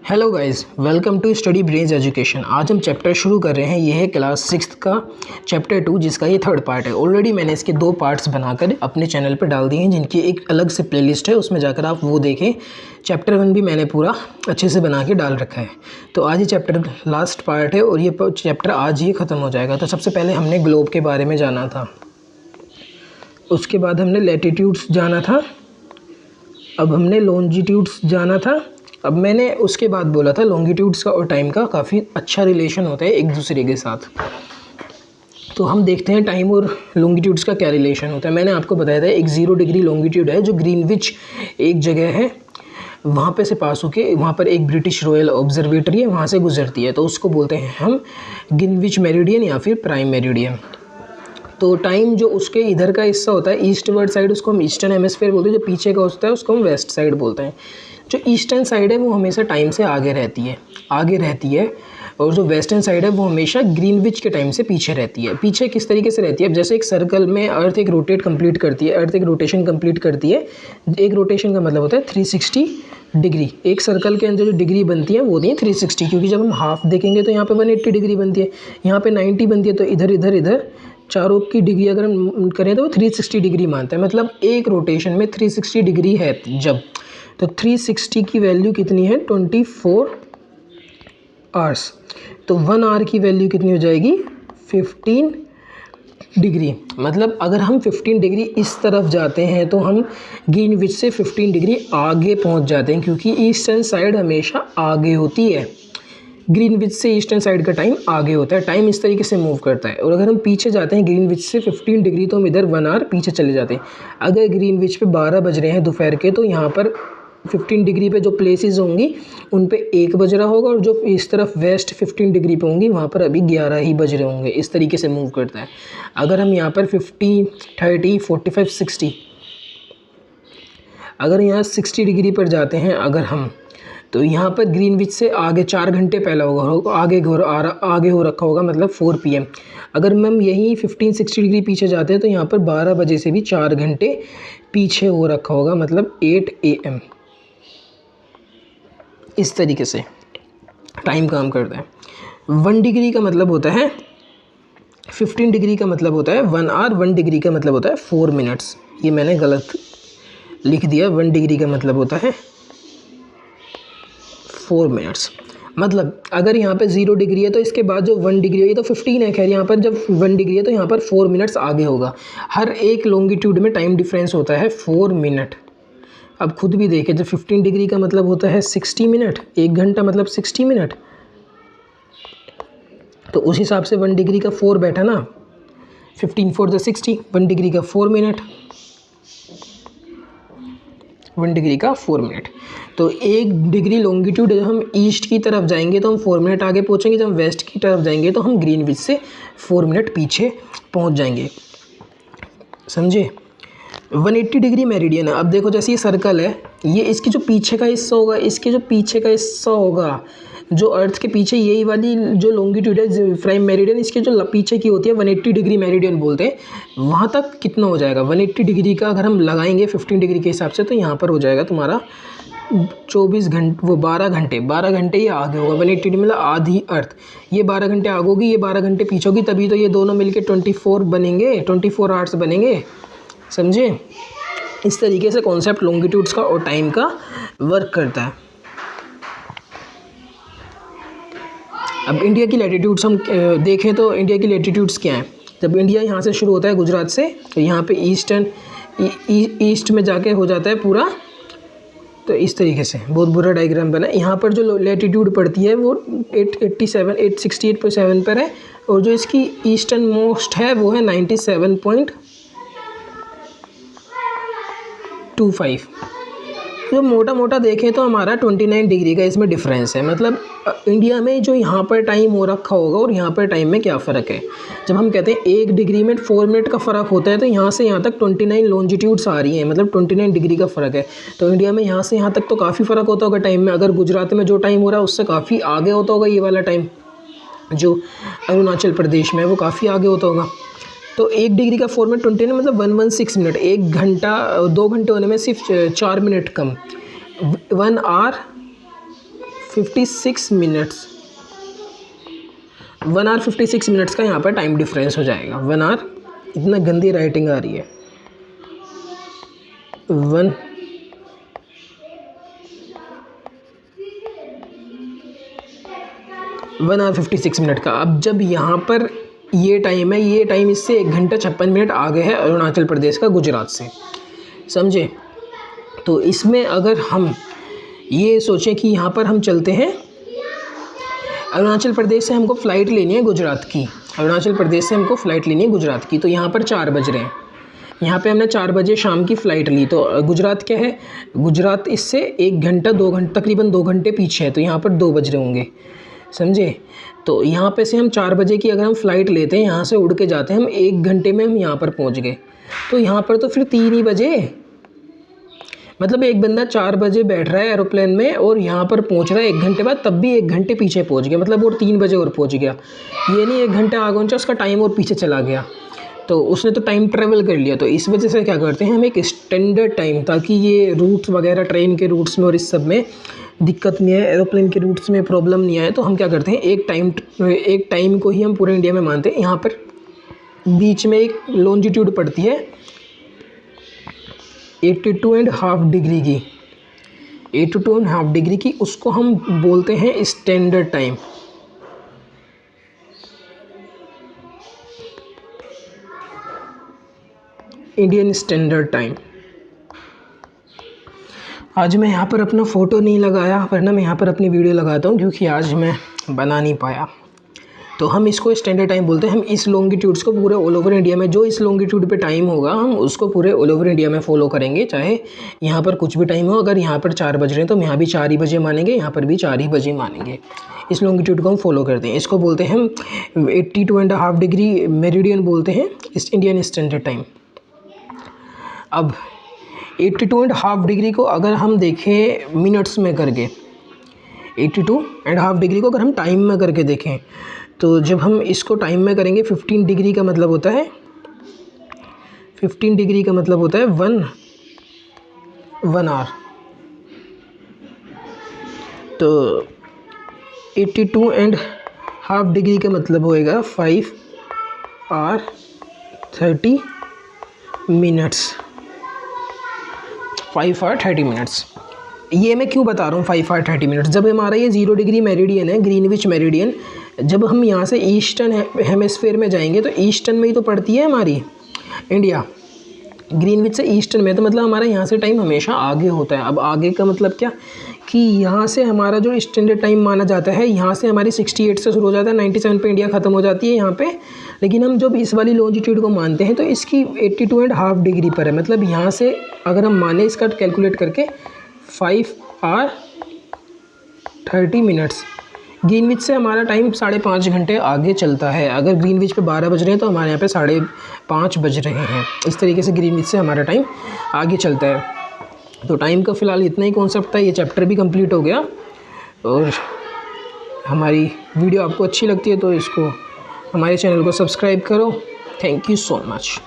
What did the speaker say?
Hello guys, welcome to study brains education. आज हम chapter शुरू कर रहे हैं। ये है क्लास 6 का चैप्टर 2, जिसका ये थर्ड पार्ट है। ऑलरेडी मैंने इसके 2 पार्ट्स बनाकर अपने चैनल पर डाल दिए हैं, जिनकी एक अलग से प्लेलिस्ट है, उसमें जाकर आप वो देखें। चैप्टर 1 भी मैंने पूरा अच्छे से बना के डाल रखा है। तो आज ये चैप्टर लास्ट पार्ट है और ये चैप्टर आज ही ख़त्म हो जाएगा। तो सबसे पहले हमने ग्लोब के बारे में जाना था, उसके बाद हमने लैटिट्यूड्स जाना था, अब हमने लॉन्जिट्यूड्स जाना था। अब मैंने उसके बाद बोला था लॉन्गिट्यूड्स का और टाइम का काफ़ी अच्छा रिलेशन होता है एक दूसरे के साथ। तो हम देखते हैं टाइम और लॉन्गिट्यूड्स का क्या रिलेशन होता है। मैंने आपको बताया था एक 0 डिग्री लॉन्गिट्यूड है जो ग्रीनविच एक जगह है, वहाँ पे से पास होके वहाँ पर एक ब्रिटिश रॉयल ऑब्जर्वेटरी है, वहाँ से गुजरती है। तो उसको बोलते हैं हम ग्रीनविच मेरिडियन या फिर प्राइम मेरिडियन। तो टाइम जो उसके इधर का हिस्सा होता है, ईस्टवर्ड साइड, उसको हम ईस्टर्न हेमिस्फीयर बोलते हैं। जो पीछे का होता है उसको हम वेस्ट साइड बोलते हैं। जो ईस्टर्न साइड है वो हमेशा टाइम से आगे रहती है और जो वेस्टर्न साइड है वो हमेशा ग्रीनविच के टाइम से पीछे रहती है। पीछे किस तरीके से रहती है? अब जैसे एक सर्कल में अर्थ एक रोटेट कंप्लीट करती है, अर्थ एक रोटेशन कंप्लीट करती है। एक रोटेशन का मतलब होता है 360 डिग्री। एक सर्कल के अंदर जो डिग्री बनती है वो होती है 360, क्योंकि जब हम हाफ देखेंगे तो यहाँ पे 180 डिग्री बनती है, यहाँ पे 90 बनती है। तो इधर चारों की डिग्री अगर हम करें तो वो 360 डिग्री मानता है। मतलब एक रोटेशन में 360 डिग्री है जब, तो 360 की वैल्यू कितनी है? 24 आवर्स। तो 1 आवर की वैल्यू कितनी हो जाएगी? 15 डिग्री। मतलब अगर हम 15 डिग्री इस तरफ जाते हैं तो हम ग्रीनविच से 15 डिग्री आगे पहुंच जाते हैं, क्योंकि ईस्टर्न साइड हमेशा आगे होती है। ग्रीनविच से ईस्टर्न साइड का टाइम आगे होता है, टाइम इस तरीके से मूव करता है। और अगर हम पीछे जाते हैं ग्रीनविच से 15 डिग्री तो हम इधर 1 आवर पीछे चले जाते हैं। अगर ग्रीनविच पे 12 बज रहे हैं दोपहर के, तो यहाँ पर 15 डिग्री पे जो प्लेसेस होंगी उन पे 1 बज रहा होगा, और जो इस तरफ वेस्ट 15 डिग्री पे होंगी वहाँ पर अभी 11 ही बज रहे होंगे। इस तरीके से मूव करता है। अगर हम यहाँ पर 50, 30, 45, 60, अगर यहाँ 60 डिग्री पर जाते हैं अगर हम, तो यहाँ पर ग्रीनविच से आगे 4 घंटे पहले होगा, आगे हो रखा होगा, मतलब 4 PM। अगर हम यहीं 15-60 डिग्री पीछे जाते हैं तो यहाँ पर 12 बजे से भी 4 घंटे पीछे हो रखा होगा, मतलब 8 AM। इस तरीके से टाइम काम करता है। 1 डिग्री का मतलब होता है 15 डिग्री का मतलब होता है 1 आवर, 1 डिग्री का मतलब होता है 4 मिनट्स। ये मैंने गलत लिख दिया। 1 डिग्री का मतलब होता है 4 मिनट्स। मतलब अगर यहाँ पे 0 डिग्री है तो इसके बाद जो 1 डिग्री है, ये तो 15 है खैर, यहाँ पर जब 1 डिग्री है तो यहाँ पर 4 मिनट्स आगे होगा। हर एक लॉन्गिट्यूड में टाइम डिफरेंस होता है 4 मिनट। अब खुद भी देखें, जब 15 डिग्री का मतलब होता है 60 मिनट, 1 घंटा मतलब 60 मिनट, तो उस हिसाब से 1 डिग्री का 4 बैठा ना, 15 4 60, 1 डिग्री का 4 मिनट, 1 डिग्री का 4 मिनट। तो 1 डिग्री लॉन्गिट्यूड जब हम ईस्ट की तरफ जाएंगे तो हम 4 मिनट आगे पहुंचेंगे, जब हम वेस्ट की तरफ जाएंगे तो हम ग्रीनविच से 4 मिनट पीछे पहुंच जाएंगे। समझे? 180 डिग्री मेरिडियन है। अब देखो, जैसे ये सर्कल है, ये इसकी जो पीछे का हिस्सा होगा, इसके जो पीछे का हिस्सा होगा, जो अर्थ के पीछे, यही वाली जो लॉन्गिट्यूड है प्राइम मेरिडियन, इसके जो पीछे की होती है 180 डिग्री मेरिडियन बोलते हैं। वहाँ तक कितना हो जाएगा? 180 डिग्री का अगर हम लगाएंगे 15 डिग्री के हिसाब से, तो यहाँ पर हो जाएगा तुम्हारा 24 घंटे, वो 12 घंटे ये आगे होगा। 180 डिग्री मतलब आधी अर्थ, ये 12 घंटे आगे होगी, ये 12 घंटे पीछे होगी, तभी तो ये दोनों मिलके 24 बनेंगे, 24 आवर्स बनेंगे। समझे? इस तरीके से कॉन्सेप्ट लॉन्गिट्यूड्स का और टाइम का वर्क करता है। अब इंडिया की लैटिट्यूड्स हम देखें तो इंडिया की लैटिट्यूड्स क्या हैं? जब इंडिया यहाँ से शुरू होता है गुजरात से, तो यहाँ पे ईस्ट में जाके हो जाता है पूरा। तो इस तरीके से बहुत बुरा डायग्राम बना है। यहाँ पर जो लैटिट्यूड पड़ती है वो 868.7 पर है, और जो इसकी ईस्टर्न मोस्ट है वो है 97.25। तो मोटा मोटा देखें तो हमारा 29 डिग्री का इसमें डिफरेंस है। मतलब इंडिया में जो यहाँ पर टाइम हो रखा होगा और यहाँ पर टाइम में क्या फ़र्क है। जब हम कहते हैं 1 डिग्री में 4 मिनट का फ़र्क होता है, तो यहाँ से यहाँ तक 29 लॉन्जिट्यूड्स आ रही हैं, मतलब 29 डिग्री का फ़र्क है। तो इंडिया में यहाँ से यहाँ तक तो काफ़ी फ़र्क होता होगा टाइम में। अगर गुजरात में जो टाइम हो रहा है उससे काफ़ी आगे होता होगा ये वाला टाइम, जो अरुणाचल प्रदेश में है वो काफ़ी आगे होता होगा। तो 1 डिग्री का 4 मिनट 29 मतलब 116 मिनट। 1 घंटा 2 घंटे होने में सिर्फ 4 मिनट कम। 1 आवर 56 मिनट्स, 1 आवर 56 मिनट्स का यहाँ पर टाइम डिफरेंस हो जाएगा। 1 आवर, इतना गंदी राइटिंग आ रही है, 1 आवर 56 मिनट का। अब जब यहाँ पर ये टाइम है, ये टाइम इससे 1 घंटा 56 मिनट आगे है अरुणाचल प्रदेश का गुजरात से, समझे। तो इसमें अगर हम ये सोचें कि यहाँ पर हम चलते हैं, अरुणाचल प्रदेश से हमको फ़्लाइट लेनी है गुजरात की, अरुणाचल प्रदेश से हमको फ़्लाइट लेनी है गुजरात की। तो यहाँ पर 4 बज रहे हैं, यहाँ पे हमने 4 बजे शाम की फ़्लाइट ली। तो गुजरात क्या है, गुजरात इससे 1 घंटा 2 घंटे, तकरीबन 2 घंटे पीछे है। तो यहाँ पर 2 बज रहे होंगे, समझे। तो यहाँ पे से हम 4 बजे की अगर हम फ़्लाइट लेते हैं, यहाँ से उड़ के जाते हैं हम, 1 घंटे में हम यहाँ पर पहुँच गए। तो यहाँ पर तो फिर 3 ही बजे, मतलब एक बंदा 4 बजे बैठ रहा है एरोप्लेन में और यहाँ पर पहुँच रहा है 1 घंटे बाद, तब भी 1 घंटे पीछे पहुँच गया, मतलब वो 3 बजे और पहुँच गया। ये नहीं 1 घंटा आगे पहुँचा, उसका टाइम और पीछे चला गया, तो उसने तो टाइम ट्रेवल कर लिया। तो इस वजह से क्या करते हैं हम, एक स्टैंडर्ड टाइम, ताकि ये रूट्स वगैरह ट्रेन के रूट्स में और इस सब में दिक्कत नहीं है, एरोप्लेन के रूट्स में प्रॉब्लम नहीं आए, तो हम क्या करते हैं, एक टाइम को ही हम पूरे इंडिया में मानते हैं। यहाँ पर बीच में एक लॉन्जिट्यूड पड़ती है 82.5 डिग्री की, 82.5 डिग्री की, उसको हम बोलते हैं standard time. Indian standard time. आज मैं यहाँ पर अपना फ़ोटो नहीं लगाया, वरना मैं यहाँ पर अपनी वीडियो लगाता हूँ, क्योंकि आज मैं बना नहीं पाया। तो हम इसको स्टैंडर्ड टाइम बोलते हैं। हम इस लॉन्गिट्यूड्स को पूरे ऑल ओवर इंडिया में, जो इस लॉन्गिट्यूड पे टाइम होगा, हम उसको पूरे ऑल ओवर इंडिया में फॉलो करेंगे, चाहे यहाँ पर कुछ भी टाइम हो। अगर यहाँ पर 4 बज रहे हैं तो हम यहाँ भी 4 ही बजे मानेंगे, यहाँ पर भी 4 ही बजे मानेंगे। इस लॉन्गिट्यूड को हम फॉलो करते हैं। इसको बोलते हैं हम 82.5 डिग्री मेरिडियन बोलते हैं, इस इंडियन स्टैंडर्ड टाइम। अब 82.5 डिग्री को अगर हम देखें मिनट्स में करके, 82.5 डिग्री को अगर हम टाइम में करके देखें, तो जब हम इसको टाइम में करेंगे, 15 डिग्री का मतलब होता है, 15 डिग्री का मतलब होता है 1 आवर। तो 82.5 डिग्री का मतलब होएगा 5 आवर 30 मिनट्स, 5 आवर 30 मिनट्स। ये मैं क्यों बता रहा हूँ 5 आवर 30 मिनट्स, जब हमारा ये 0 डिग्री मेरिडियन है, ग्रीनविच मेरिडियन, जब हम यहाँ से ईस्टर्न हेमिस्फीयर में जाएंगे, तो ईस्टर्न में ही तो पड़ती है हमारी इंडिया, ग्रीनविच से ईस्टर्न में, तो मतलब हमारा यहाँ से टाइम हमेशा आगे होता है। अब आगे का मतलब क्या, कि यहाँ से हमारा जो स्टैंडर्ड टाइम माना जाता है, यहाँ से हमारी 68 से शुरू हो जाता है, 97 पे इंडिया ख़त्म हो जाती है यहाँ पे। लेकिन हम जब इस वाली लॉन्जिट्यूड को मानते हैं, तो इसकी 82.5 डिग्री पर है, मतलब यहाँ से अगर हम माने इसका कैलकुलेट करके 5 आवर 30 मिनट्स, ग्रीनविच से हमारा टाइम 5.5 घंटे आगे चलता है। अगर ग्रीनविच पे 12 बज रहे हैं, तो हमारे यहाँ पे 5:30 बज रहे हैं। इस तरीके से ग्रीनविच से हमारा टाइम आगे चलता है। तो टाइम का फ़िलहाल इतना ही कॉन्सेप्ट था। ये चैप्टर भी कंप्लीट हो गया। और हमारी वीडियो आपको अच्छी लगती है तो इसको, हमारे चैनल को सब्सक्राइब करो। Thank you so much.